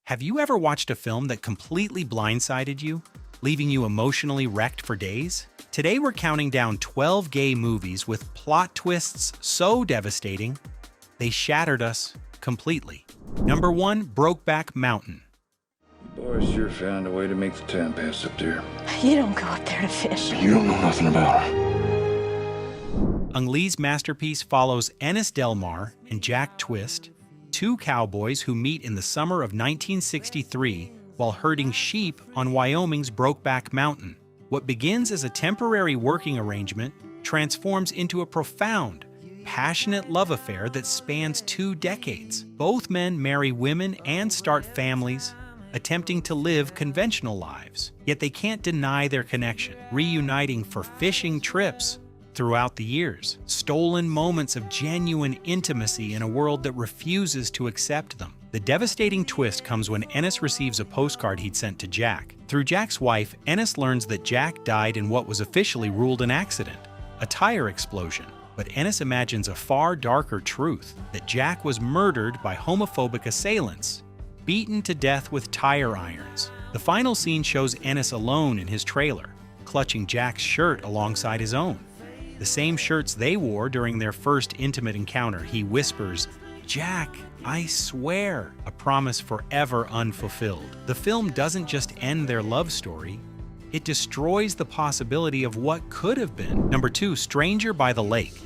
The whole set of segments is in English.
Have you ever watched a film that completely blindsided you, leaving you emotionally wrecked for days? Today we're counting down 12 gay movies with plot twists so devastating, they shattered us completely. Number 1, Brokeback Mountain. Boys sure found a way to make the time pass up there. You don't go up there to fish. You don't know nothing about her. Ang Lee's masterpiece follows Ennis Delmar and Jack Twist, two cowboys who meet in the summer of 1963 while herding sheep on Wyoming's Brokeback Mountain. What begins as a temporary working arrangement transforms into a profound, passionate love affair that spans 2 decades. Both men marry women and start families, attempting to live conventional lives. Yet they can't deny their connection, reuniting for fishing trips throughout the years, stolen moments of genuine intimacy in a world that refuses to accept them. The devastating twist comes when Ennis receives a postcard he'd sent to Jack. Through Jack's wife, Ennis learns that Jack died in what was officially ruled an accident, a tire explosion. But Ennis imagines a far darker truth, that Jack was murdered by homophobic assailants, beaten to death with tire irons. The final scene shows Ennis alone in his trailer, clutching Jack's shirt alongside his own. The same shirts they wore during their first intimate encounter. He whispers, "Jack, I swear," a promise forever unfulfilled. The film doesn't just end their love story, it destroys the possibility of what could have been. Number 2, Stranger by the Lake.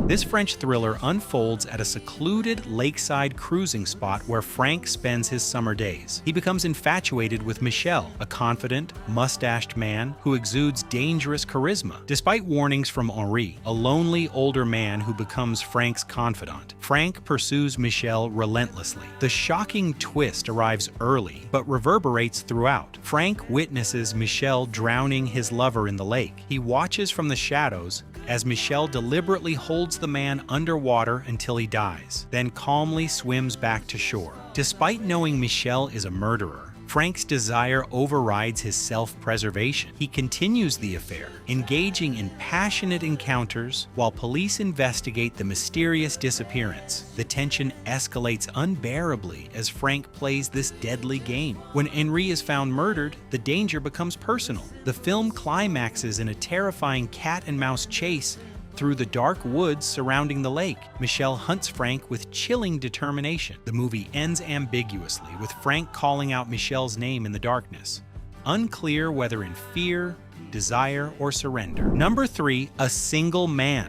This French thriller unfolds at a secluded lakeside cruising spot where Frank spends his summer days. He becomes infatuated with Michel, a confident, mustached man who exudes dangerous charisma. Despite warnings from Henri, a lonely older man who becomes Frank's confidant, Frank pursues Michel relentlessly. The shocking twist arrives early, but reverberates throughout. Frank witnesses Michel drowning his lover in the lake. He watches from the shadows as Michel deliberately holds the man underwater until he dies, then calmly swims back to shore. Despite knowing Michel is a murderer, Frank's desire overrides his self-preservation. He continues the affair, engaging in passionate encounters while police investigate the mysterious disappearance. The tension escalates unbearably as Frank plays this deadly game. When Henri is found murdered, the danger becomes personal. The film climaxes in a terrifying cat-and-mouse chase through the dark woods surrounding the lake. Michel hunts Frank with chilling determination. The movie ends ambiguously, with Frank calling out Michel's name in the darkness, unclear whether in fear, desire, or surrender. Number 3, A Single Man.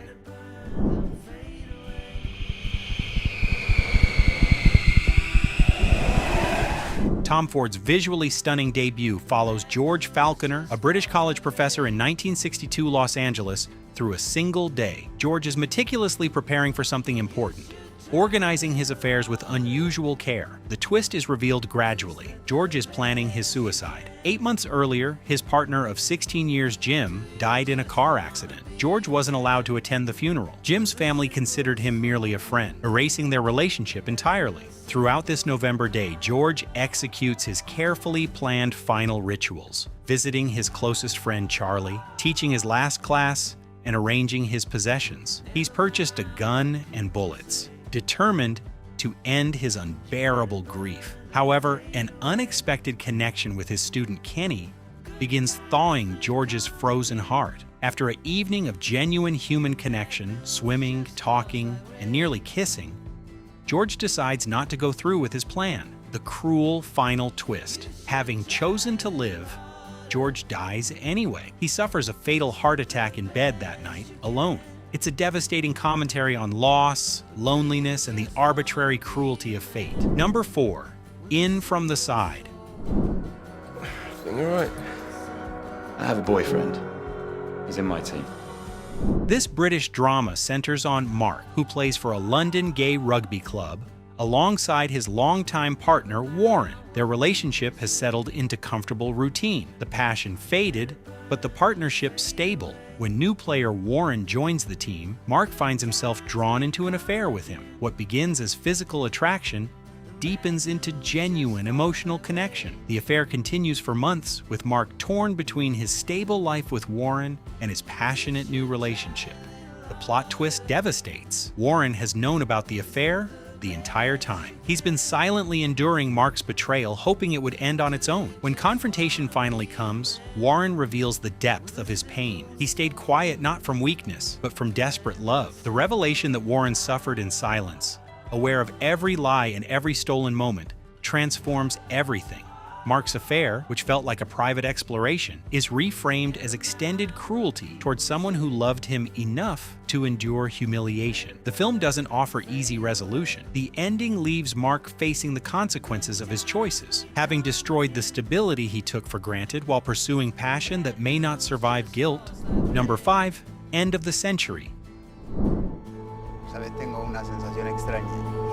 Tom Ford's visually stunning debut follows George Falconer, a British college professor in 1962 Los Angeles, through a single day. George is meticulously preparing for something important, organizing his affairs with unusual care. The twist is revealed gradually. George is planning his suicide. 8 months earlier, his partner of 16 years, Jim, died in a car accident. George wasn't allowed to attend the funeral. Jim's family considered him merely a friend, erasing their relationship entirely. Throughout this November day, George executes his carefully planned final rituals, visiting his closest friend Charlie, teaching his last class, and arranging his possessions. He's purchased a gun and bullets, determined to end his unbearable grief. However, an unexpected connection with his student Kenny begins thawing George's frozen heart. After an evening of genuine human connection, swimming, talking, and nearly kissing, George decides not to go through with his plan. The cruel final twist. Having chosen to live, George dies anyway. He suffers a fatal heart attack in bed that night, alone. It's a devastating commentary on loss, loneliness, and the arbitrary cruelty of fate. Number 4, In From the Side. Everything all right? I have a boyfriend. He's in my team. This British drama centers on Mark, who plays for a London gay rugby club, alongside his longtime partner, Warren. Their relationship has settled into comfortable routine. The passion faded, but the partnership stable. When new player Warren joins the team, Mark finds himself drawn into an affair with him. What begins as physical attraction deepens into genuine emotional connection. The affair continues for months, with Mark torn between his stable life with Warren and his passionate new relationship. The plot twist devastates. Warren has known about the affair the entire time. He's been silently enduring Mark's betrayal, hoping it would end on its own. When confrontation finally comes, Warren reveals the depth of his pain. He stayed quiet not from weakness, but from desperate love. The revelation that Warren suffered in silence, aware of every lie and every stolen moment, transforms everything. Mark's affair, which felt like a private exploration, is reframed as extended cruelty towards someone who loved him enough to endure humiliation. The film doesn't offer easy resolution. The ending leaves Mark facing the consequences of his choices, having destroyed the stability he took for granted while pursuing passion that may not survive guilt. Number 5, End of the Century. Sabes, tengo una sensación extraña.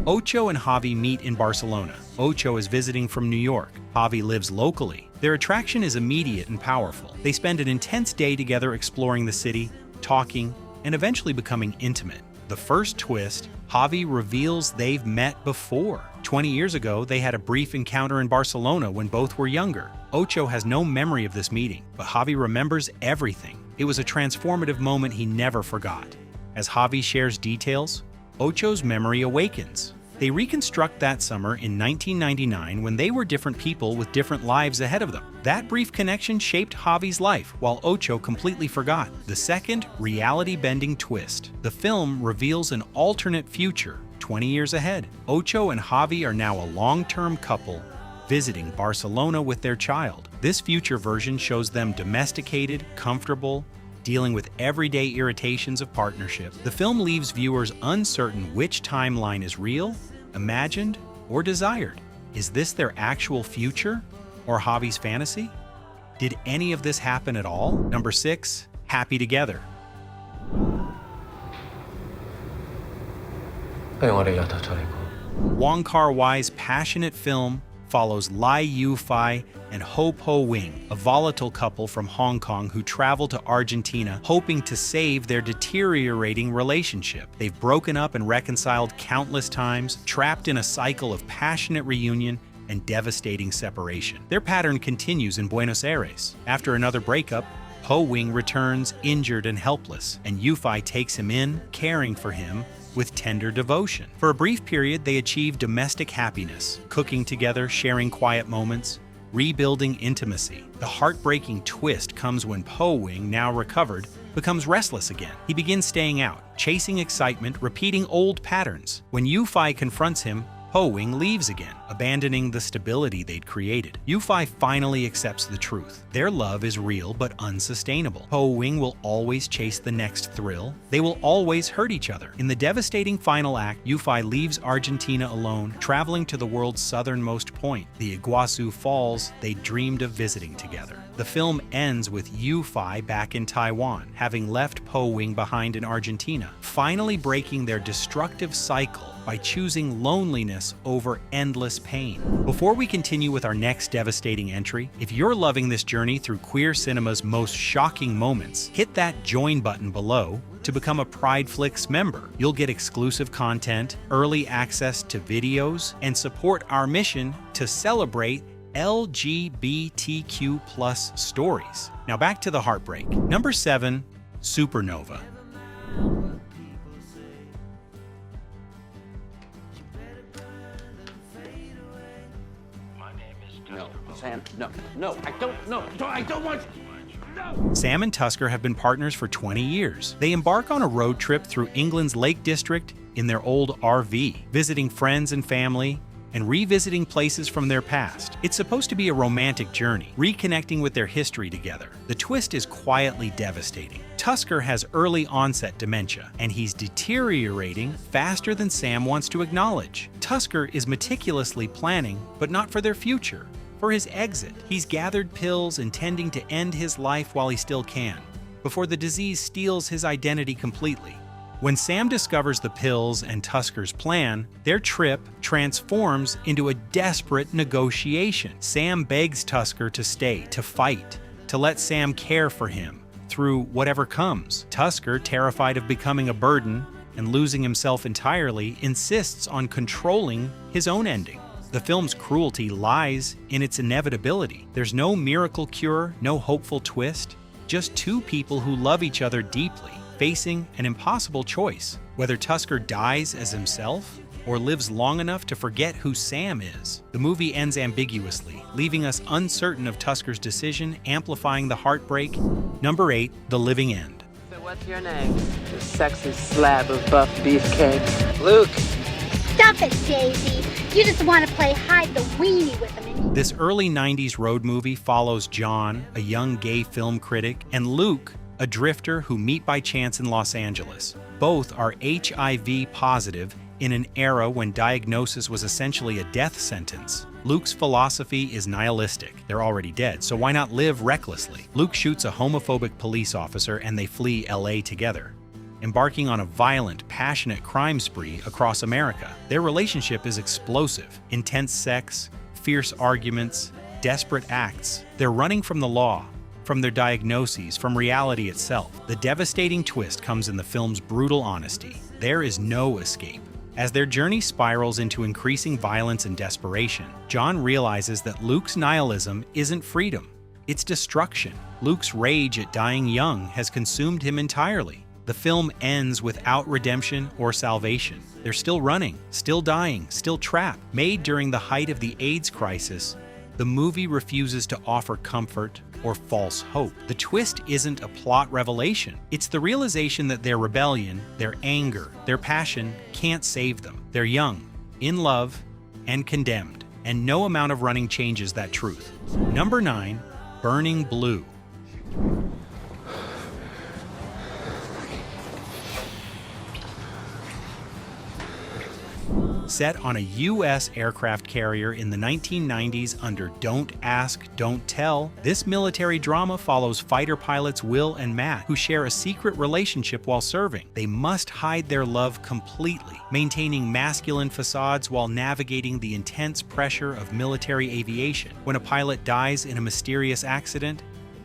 Ocho and Javi meet in Barcelona. Ocho is visiting from New York. Javi lives locally. Their attraction is immediate and powerful. They spend an intense day together exploring the city, talking, and eventually becoming intimate. The first twist, Javi reveals they've met before. 20 years ago, they had a brief encounter in Barcelona when both were younger. Ocho has no memory of this meeting, but Javi remembers everything. It was a transformative moment he never forgot. As Javi shares details, Ocho's memory awakens. They reconstruct that summer in 1999 when they were different people with different lives ahead of them. That brief connection shaped Javi's life, while Ocho completely forgot. The second, reality-bending twist. The film reveals an alternate future, 20 years ahead. Ocho and Javi are now a long-term couple visiting Barcelona with their child. This future version shows them domesticated, comfortable, dealing with everyday irritations of partnership. The film leaves viewers uncertain which timeline is real, imagined, or desired. Is this their actual future, or Javi's fantasy? Did any of this happen at all? Number 6, Happy Together. Wong Kar-wai's passionate film follows Lai Yu-Fai and Ho Po Wing, a volatile couple from Hong Kong who travel to Argentina hoping to save their deteriorating relationship. They've broken up and reconciled countless times, trapped in a cycle of passionate reunion and devastating separation. Their pattern continues in Buenos Aires. After another breakup, Ho Wing returns injured and helpless, and Yu-Fai takes him in, caring for him with tender devotion. For a brief period, they achieve domestic happiness, cooking together, sharing quiet moments, rebuilding intimacy. The heartbreaking twist comes when Po Wing, now recovered, becomes restless again. He begins staying out, chasing excitement, repeating old patterns. When Yu-Fai confronts him, Po Wing leaves again, abandoning the stability they'd created. Yu-Fai finally accepts the truth. Their love is real but unsustainable. Po Wing will always chase the next thrill. They will always hurt each other. In the devastating final act, Yu-Fai leaves Argentina alone, traveling to the world's southernmost point, the Iguazu Falls they dreamed of visiting together. The film ends with Yu-Fai back in Taiwan, having left Po Wing behind in Argentina, finally breaking their destructive cycle by choosing loneliness over endless pain. Before we continue with our next devastating entry, if you're loving this journey through queer cinema's most shocking moments, hit that join button below to become a PrideFlix member. You'll get exclusive content, early access to videos, and support our mission to celebrate LGBTQ+ stories. Now back to the heartbreak. Number 7, Supernova. No, Sam, no, I don't want no! Sam and Tusker have been partners for 20 years. They embark on a road trip through England's Lake District in their old RV, visiting friends and family, and revisiting places from their past. It's supposed to be a romantic journey, reconnecting with their history together. The twist is quietly devastating. Tusker has early onset dementia, and he's deteriorating faster than Sam wants to acknowledge. Tusker is meticulously planning, but not for their future, for his exit. He's gathered pills intending to end his life while he still can, before the disease steals his identity completely. When Sam discovers the pills and Tusker's plan, their trip transforms into a desperate negotiation. Sam begs Tusker to stay, to fight, to let Sam care for him through whatever comes. Tusker, terrified of becoming a burden, and losing himself entirely, insists on controlling his own ending. The film's cruelty lies in its inevitability. There's no miracle cure, no hopeful twist, just two people who love each other deeply, facing an impossible choice, whether Tusker dies as himself or lives long enough to forget who Sam is. The movie ends ambiguously, leaving us uncertain of Tusker's decision, amplifying the heartbreak. Number 8, The Living End. So what's your name? You sexy slab of buff beefcake. Luke! Stop it, Daisy. You just want to play hide the weenie with him. This early 90s road movie follows John, a young gay film critic, and Luke, a drifter who meet by chance in Los Angeles. Both are HIV positive in an era when diagnosis was essentially a death sentence. Luke's philosophy is nihilistic. They're already dead, so why not live recklessly? Luke shoots a homophobic police officer and they flee LA together, embarking on a violent, passionate crime spree across America. Their relationship is explosive. Intense sex, fierce arguments, desperate acts. They're running from the law, from their diagnoses, from reality itself. The devastating twist comes in the film's brutal honesty. There is no escape. As their journey spirals into increasing violence and desperation, John realizes that Luke's nihilism isn't freedom, it's destruction. Luke's rage at dying young has consumed him entirely. The film ends without redemption or salvation. They're still running, still dying, still trapped. Made during the height of the AIDS crisis, the movie refuses to offer comfort or false hope. The twist isn't a plot revelation. It's the realization that their rebellion, their anger, their passion can't save them. They're young, in love, and condemned, and no amount of running changes that truth. Number 9, Burning Blue. Set on a U.S. aircraft carrier in the 1990s under Don't Ask, Don't Tell, this military drama follows fighter pilots Will and Matt, who share a secret relationship while serving. They must hide their love completely, maintaining masculine facades while navigating the intense pressure of military aviation. When a pilot dies in a mysterious accident,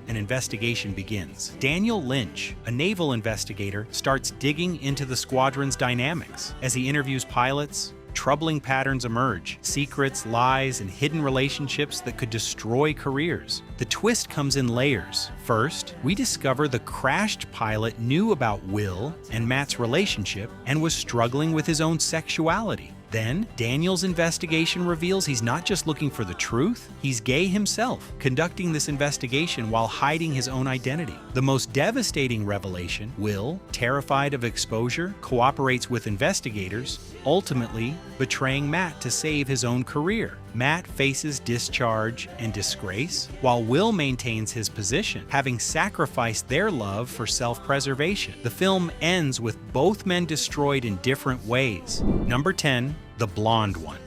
an investigation begins. Daniel Lynch, a naval investigator, starts digging into the squadron's dynamics. As he interviews pilots, troubling patterns emerge, secrets, lies, and hidden relationships that could destroy careers. The twist comes in layers. First, we discover the crashed pilot knew about Will and Matt's relationship and was struggling with his own sexuality. Then, Daniel's investigation reveals he's not just looking for the truth, he's gay himself, conducting this investigation while hiding his own identity. The most devastating revelation, Will, terrified of exposure, cooperates with investigators, ultimately betraying Matt to save his own career. Matt faces discharge and disgrace, while Will maintains his position, having sacrificed their love for self-preservation. The film ends with both men destroyed in different ways. Number 10, The Blonde One.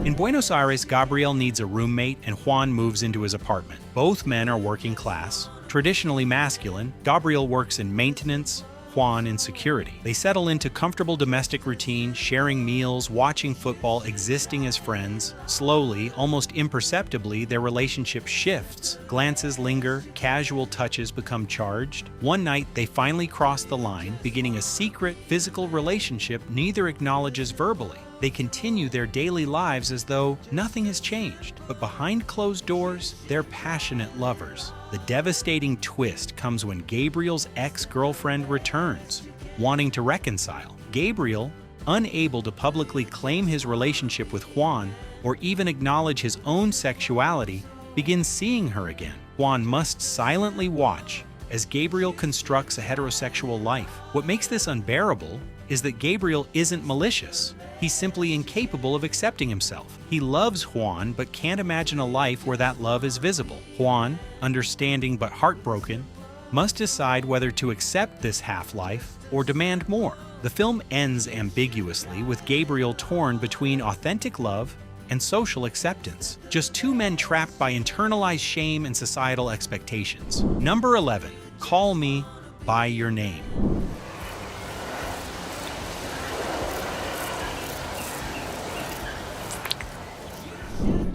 In Buenos Aires, Gabriel needs a roommate and Juan moves into his apartment. Both men are working class, traditionally masculine. Gabriel works in maintenance, Juan in security. They settle into comfortable domestic routine, sharing meals, watching football, existing as friends. Slowly, almost imperceptibly, their relationship shifts. Glances linger, casual touches become charged. One night, they finally cross the line, beginning a secret physical relationship neither acknowledges verbally. They continue their daily lives as though nothing has changed, but behind closed doors, they're passionate lovers. The devastating twist comes when Gabriel's ex-girlfriend returns, wanting to reconcile. Gabriel, unable to publicly claim his relationship with Juan or even acknowledge his own sexuality, begins seeing her again. Juan must silently watch as Gabriel constructs a heterosexual life. What makes this unbearable is that Gabriel isn't malicious. He's simply incapable of accepting himself. He loves Juan, but can't imagine a life where that love is visible. Juan, understanding but heartbroken, must decide whether to accept this half-life or demand more. The film ends ambiguously, with Gabriel torn between authentic love and social acceptance. Just two men trapped by internalized shame and societal expectations. Number 11, Call Me by Your Name.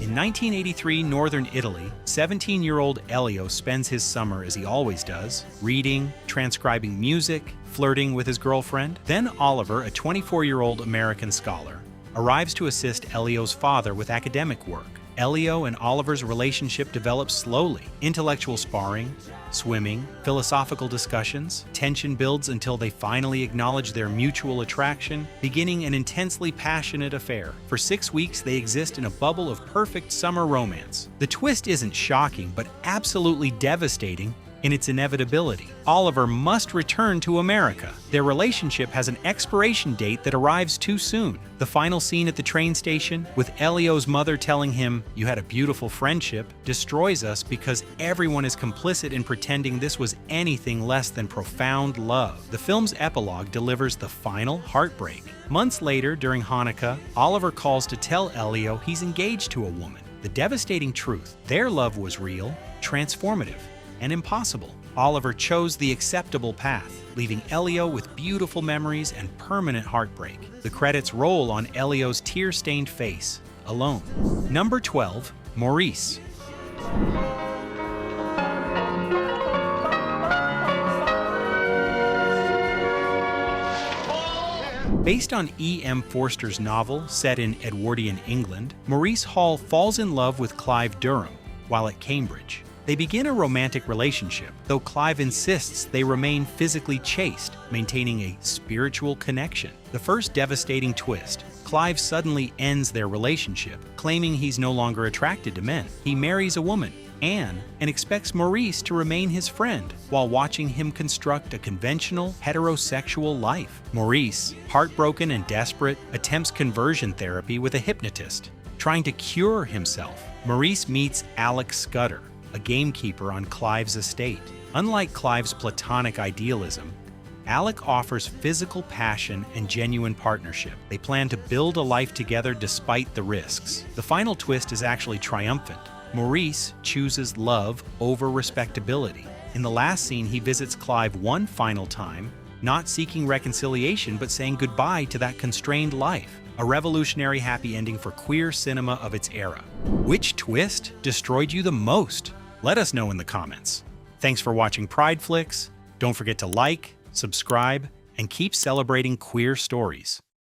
In 1983 northern Italy, 17-year-old Elio spends his summer as he always does, reading, transcribing music, flirting with his girlfriend. Then Oliver, a 24-year-old American scholar, arrives to assist Elio's father with academic work. Elio and Oliver's relationship develops slowly. Intellectual sparring, swimming, philosophical discussions, tension builds until they finally acknowledge their mutual attraction, beginning an intensely passionate affair. For 6 weeks, they exist in a bubble of perfect summer romance. The twist isn't shocking, but absolutely devastating in its inevitability. Oliver must return to America. Their relationship has an expiration date that arrives too soon. The final scene at the train station, with Elio's mother telling him, "You had a beautiful friendship," destroys us because everyone is complicit in pretending this was anything less than profound love. The film's epilogue delivers the final heartbreak. Months later, during Hanukkah, Oliver calls to tell Elio he's engaged to a woman. The devastating truth: their love was real, transformative, and impossible. Oliver chose the acceptable path, leaving Elio with beautiful memories and permanent heartbreak. The credits roll on Elio's tear-stained face, alone. Number 12, Maurice. Based on E.M. Forster's novel set in Edwardian England, Maurice Hall falls in love with Clive Durham while at Cambridge. They begin a romantic relationship, though Clive insists they remain physically chaste, maintaining a spiritual connection. The first devastating twist: Clive suddenly ends their relationship, claiming he's no longer attracted to men. He marries a woman, Anne, and expects Maurice to remain his friend while watching him construct a conventional heterosexual life. Maurice, heartbroken and desperate, attempts conversion therapy with a hypnotist. Trying to cure himself, Maurice meets Alec Scudder, a gamekeeper on Clive's estate. Unlike Clive's platonic idealism, Alec offers physical passion and genuine partnership. They plan to build a life together despite the risks. The final twist is actually triumphant. Maurice chooses love over respectability. In the last scene, he visits Clive one final time, not seeking reconciliation but saying goodbye to that constrained life. A revolutionary happy ending for queer cinema of its era. Which twist destroyed you the most? Let us know in the comments. Thanks for watching PrideFlix. Don't forget to like, subscribe, and keep celebrating queer stories.